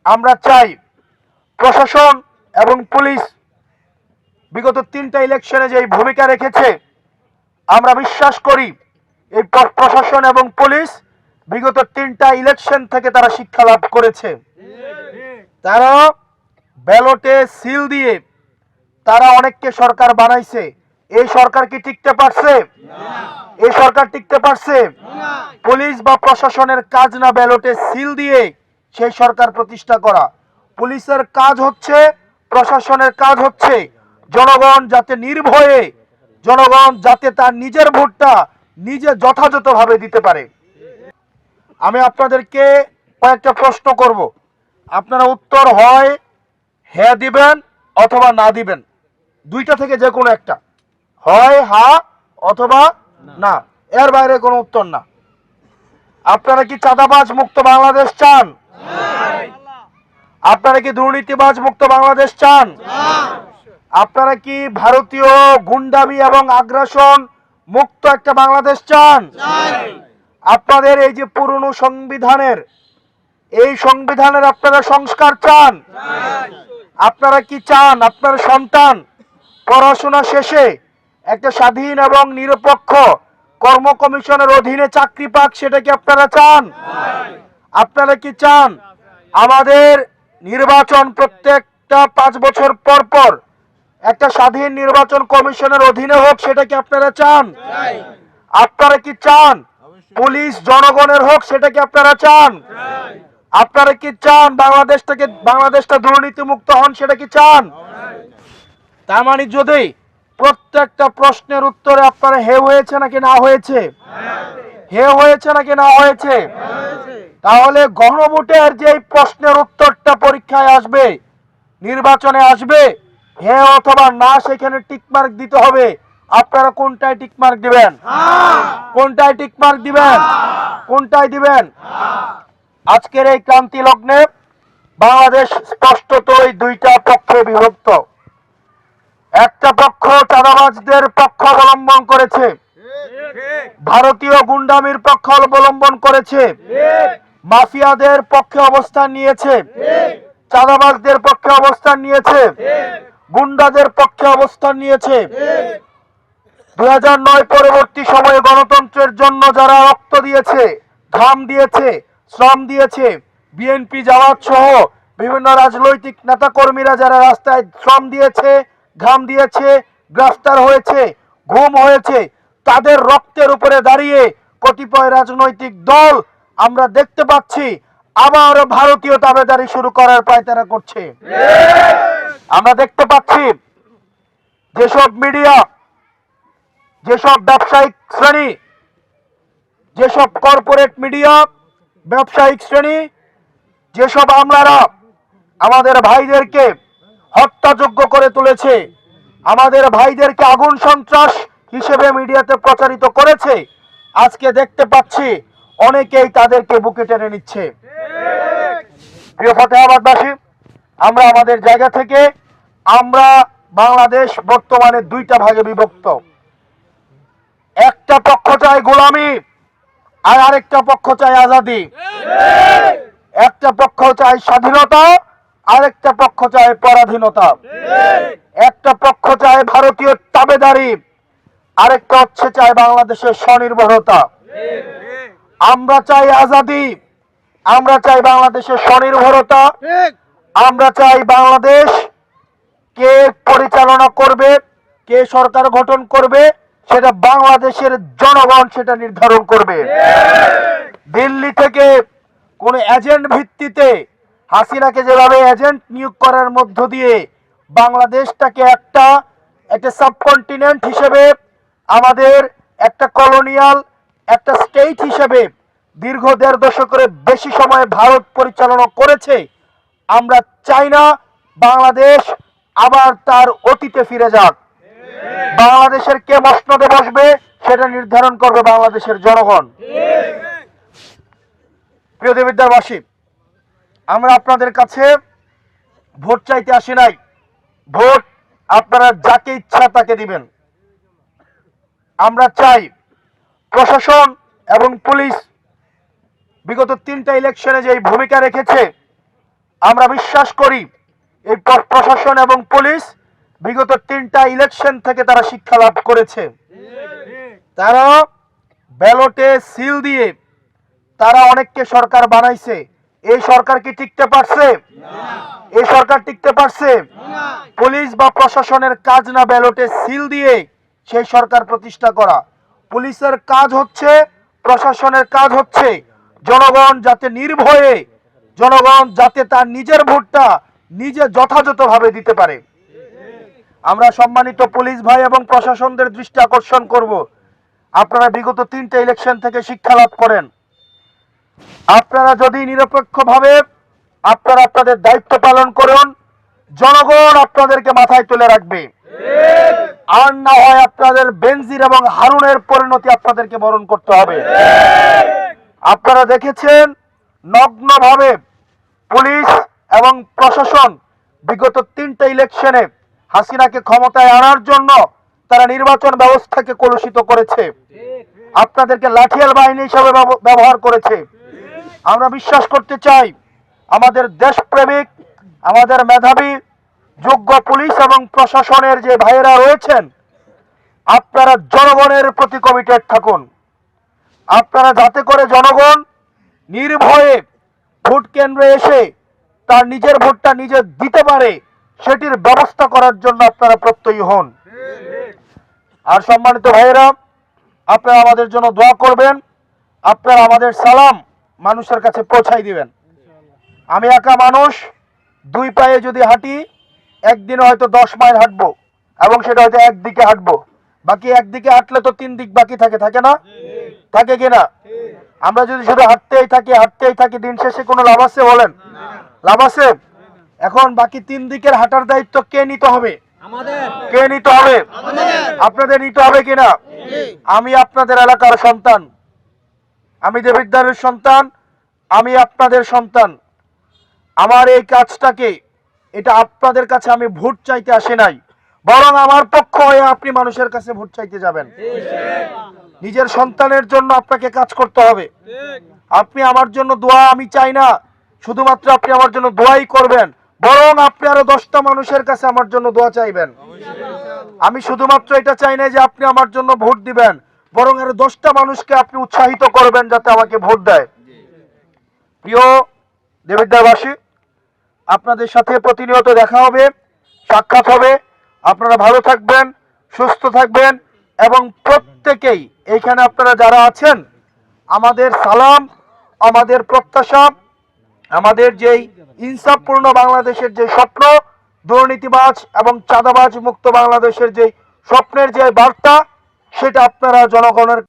আমরা চাই প্রশাসন এবং পুলিশ বিগত 3টা ইলেকশনে যে ভূমিকা রেখেছে, আমরা বিশ্বাস করি এই প্রশাসন এবং পুলিশ বিগত 3টা ইলেকশন থেকে তারা শিক্ষা লাভ করেছে। তারা ব্যালটে সিল দিয়ে তারা অনেককে সরকার বানাইছে। এই সরকার কি টিকতে পারছে? এই সরকার টিকতে পারছে? পুলিশ বা প্রশাসনের কাজ না ব্যালটে সিল দিয়ে সেই সরকার প্রতিষ্ঠা করা। পুলিশের কাজ হচ্ছে, প্রশাসনের কাজ হচ্ছে জনগণ যাতে নির্ভয়ে, জনগণ যাতে তার নিজের ভোটটা নিজে যথাযথভাবে দিতে পারে। আমি আপনাদেরকে কয়েকটা প্রশ্ন করব, আপনারা উত্তর হয় হ্যাঁ দিবেন অথবা না দিবেন, দুইটা থেকে যে কোনো একটা, হয় হ্যাঁ অথবা না, এর বাইরে কোনো উত্তর না। আপনারা কি চাঁদাবাজ মুক্ত বাংলাদেশ চান? আপনারা কি দুর্নীতিবাজ মুক্ত বাংলাদেশ চান? আপনারা কি ভারতীয় গুন্ডামি এবং আগ্রাসন মুক্ত একটা বাংলাদেশ চান? আপনাদের এই যে পুরনো সংবিধানের, এই সংবিধানের আপনারা সংস্কার চান? আপনারা কি চান আপনার সন্তান পড়াশোনা শেষে একটা স্বাধীন এবং নিরপেক্ষ কর্ম কমিশনের অধীনে চাকরি পাক, সেটা কি আপনারা চান? আপনারা কি চান আমাদের নির্বাচন প্রত্যেকটা 5 বছর পর পর একটা স্বাধীন নির্বাচন কমিশনের অধীনে হোক, সেটা কি আপনারা চান? আপনারা কি চান পুলিশ জনগণের হোক, সেটা কি আপনারা চান? আপনারা কি চান বাংলাদেশটা দুর্নীতি মুক্ত হন, সেটা কি চান? তার মানে যদি প্রত্যেকটা প্রশ্নের উত্তরে আপনারা হে হয়েছে নাকি না হয়েছে, হে হয়েছে নাকি না হয়েছে, তাহলে গণভোটের যে প্রশ্নের উত্তরটা পরীক্ষায় আসবে, নির্বাচনে আসবে, হ্যাঁ অথবা না, সেখানে টিকমার্ক দিতে হবে। আপনারা কোনটায় টিকমার্ক দিবেন? কোনটায় টিকমার্ক দিবেন? কোনটায় দিবেন? আজকের এই ক্রান্তি লগ্নে বাংলাদেশ স্পষ্টতই দুইটা পক্ষে বিভক্ত। একটা পক্ষ চাঁদাবাজদের পক্ষ অবলম্বন করেছে, ভারতীয় গুন্ডামির পক্ষ অবলম্বন করেছে, মাফিয়াদের পক্ষে অবস্থান নিয়েছে, চাঁদাবাজদের পক্ষে অবস্থান নিয়েছে, গুন্ডাদের পক্ষে অবস্থান নিয়েছে। 2009 পরবর্তী সময়ে গণতন্ত্রের জন্য যারা রক্ত দিয়েছে, ঘাম দিয়েছে, শ্রম দিয়েছে, বিএনপি জামাত সহ বিভিন্ন রাজনৈতিক নেতাকর্মীরা যারা রাস্তায় শ্রম দিয়েছে, ঘাম দিয়েছে, গ্রেফতার হয়েছে, গুম হয়েছে, তাদের রক্তের উপরে দাঁড়িয়ে কতিপয় রাজনৈতিক দল আমরা দেখতে পাচ্ছি আবার ভারতীয় দাবেদারি শুরু করার পায়তারা করছে। আমরা দেখতে পাচ্ছি যেসব মিডিয়া, যেসব ব্যবসায়িক শ্রেণী, যেসব কর্পোরেট মিডিয়া, ব্যবসায়িক শ্রেণী, যেসব আমলারা আমাদের ভাইদেরকে হত্যাযোগ্য করে তুলেছে, আমাদের ভাইদেরকে আগুন সন্ত্রাস হিসেবে মিডিয়াতে প্রচারিত করেছে, আজকে দেখতে পাচ্ছি অনেকেই তাদেরকে বুকে টেনে নিচ্ছে। প্রিয় ফতেহাবাদবাসী, আমরা আমাদের জায়গা থেকে আমরা বাংলাদেশ বর্তমানে দুইটা ভাগে বিভক্ত। একটা পক্ষ চায় গোলামি আর আরেকটা পক্ষ চায় আজাদি। একটা পক্ষ চায় স্বাধীনতা, আরেকটা পক্ষ চায় পরাধীনতা। একটা পক্ষ চায় ভারতীয় তাবেদারি, আরেকটা হচ্ছে চায় বাংলাদেশের স্বনির্ভরতা। আমরা চাই আজাদি, আমরা চাই বাংলাদেশের স্বনির্ভরতা, আমরা চাই বাংলাদেশ কে পরিচালনা করবে, কে সরকার গঠন করবে, সেটা বাংলাদেশের জনগণ সেটা নির্ধারণ করবে। দিল্লি থেকে কোন এজেন্ট ভিত্তিতে হাসিনাকে যেভাবে এজেন্ট নিয়োগ করার মধ্য দিয়ে বাংলাদেশটাকে একটা সাবকন্টিনেন্ট হিসেবে, আমাদের একটা কলোনিয়াল একটা স্টেট হিসেবে দীর্ঘ 1.5 দশকের বেশি সময় ভারত পরিচালনা করেছে, আমরা চাই না বাংলাদেশ আবার তার অতীতে ফিরে যাক। বাংলাদেশের কে মসনদে বসবে সেটা নির্ধারণ করবে বাংলাদেশের জনগণ। প্রিয় দেবিদ্বারবাসী, আমরা আপনাদের কাছে ভোট চাইতে আসি নাই। ভোট আপনারা যাকে ইচ্ছা তাকে দিবেন। আমরা চাই প্রশাসন এবং পুলিশ বিগত 3টা ইলেকশনে যে ভূমিকা রেখেছে, আমরা বিশ্বাস করি এই প্রশাসন এবং পুলিশ বিগত 3টা ইলেকশন থেকে তারা শিক্ষা লাভ করেছে। তারা ব্যালটে সিল দিয়ে তারা অনেককে সরকার বানাইছে। এই সরকার কি টিকতে পারছে? এই সরকার টিকতে পারছে? পুলিশ বা প্রশাসনের কাজ না ব্যালটে সিল দিয়ে সেই সরকার প্রতিষ্ঠা করা। পুলিশের কাজ হচ্ছে, প্রশাসনের কাজ হচ্ছে জনগণ যাতে নির্ভয়ে, জনগণ যাতে তার নিজের ভোটটা নিজে যথাযথভাবে দিতে পারে। আমরা সম্মানিত পুলিশ ভাই এবং প্রশাসনদের দৃষ্টি আকর্ষণ করব, আপনারা বিগত 3টে ইলেকশন থেকে শিক্ষা লাভ করেন। আপনারা যদি নিরপেক্ষভাবে আপনারা আপনাদের দায়িত্ব পালন করুন, জনগণ আপনাদেরকে মাথায় তুলে রাখবে। আর না হয় আপনাদের বেনজির এবং হারুনের পরিণতি আপনাদেরকে বরণ করতে হবে। আপনারা দেখেছেন নগ্নভাবে পুলিশ এবং প্রশাসন বিগত 3টে ইলেকশনে হাসিনাকে ক্ষমতায় আনার জন্য তারা নির্বাচন ব্যবস্থাকে কলুষিত করেছে, আপনাদেরকে লাঠিয়াল বাহিনী হিসেবে ব্যবহার করেছে। আমরা বিশ্বাস করতে চাই আমাদের দেশপ্রেমিক, আমাদের মেধাবী যোগ্য পুলিশ এবং প্রশাসনের যে ভাইয়েরা রয়েছেন, আপনারা জনগণের প্রতি কমিটেড থাকুন। আপনারা যাতে করে জনগণ নির্ভয়ে ভোট কেন্দ্রে এসে তার নিজের ভোটটা নিজে দিতে পারে সেটির ব্যবস্থা করার জন্য আপনারা প্রত্যয়ী হন। আর সম্মানিত ভাইয়েরা, আপনারা আমাদের জন্য দোয়া করবেন, আপনারা আমাদের সালাম মানুষের কাছে পৌঁছাই দিবেন। আমি একা মানুষ, 2 পায়ে যদি হাঁটি একদিনে হয়তো 10 মাইল হাঁটবো, এবং সেটা হয়তো একদিকে হাঁটবো। বাকি একদিকে হাঁটলে তো 3 দিক বাকি থাকে না? থাকে কিনা? আমরা যদি শুধু হাঁটতেই থাকি দিন শেষে কোনো লাভ আছে? বলেন, লাভ আছে? এখন বাকি 3 দিকের হাঁটার দায়িত্ব কে নিতে হবে? কে নিতে হবে? আপনাদের নিতে হবে কিনা? আমি আপনাদের এলাকার সন্তান, আমি দেবিদ্বারের সন্তান, আমি আপনাদের সন্তান। আমার এই কাজটাকে, এটা আপনাদের কাছে আমি ভোট চাইতে আসি নাই, বরং আমার পক্ষ হয়ে আপনি মানুষের কাছে ভোট চাইতে যাবেন। নিজের সন্তানের জন্য আপনাকে কাজ করতে হবে। আপনি আমার জন্য দোয়া আমি চাই না, শুধুমাত্র আপনি আমার জন্য দোয়াই করবেন, বরং আপনি আরো 10টা মানুষের কাছে আমার জন্য দোয়া চাইবেন। আমি শুধুমাত্র এটা চাই না যে আপনি আমার জন্য ভোট দিবেন, বরং আরো 10টা মানুষকে আপনি উৎসাহিত করবেন যাতে আমাকে ভোট দেয়। প্রিয় দেবিদ্বারবাসী, আপনাদের সাথে প্রতিনিয়ত দেখা হবে, সাক্ষাৎ হবে। আপনারা ভালো থাকবেন, সুস্থ থাকবেন, এবং প্রত্যেকেই এইখানে আপনারা যারা আছেন, আমাদের সালাম, আমাদের প্রত্যাশা, আমাদের যেই ইনসাফপূর্ণ বাংলাদেশের যে স্বপ্ন, দুর্নীতিবাজ এবং চাঁদাবাজ মুক্ত বাংলাদেশের যে স্বপ্নের যে বার্তা, সেটা আপনারা জনগণের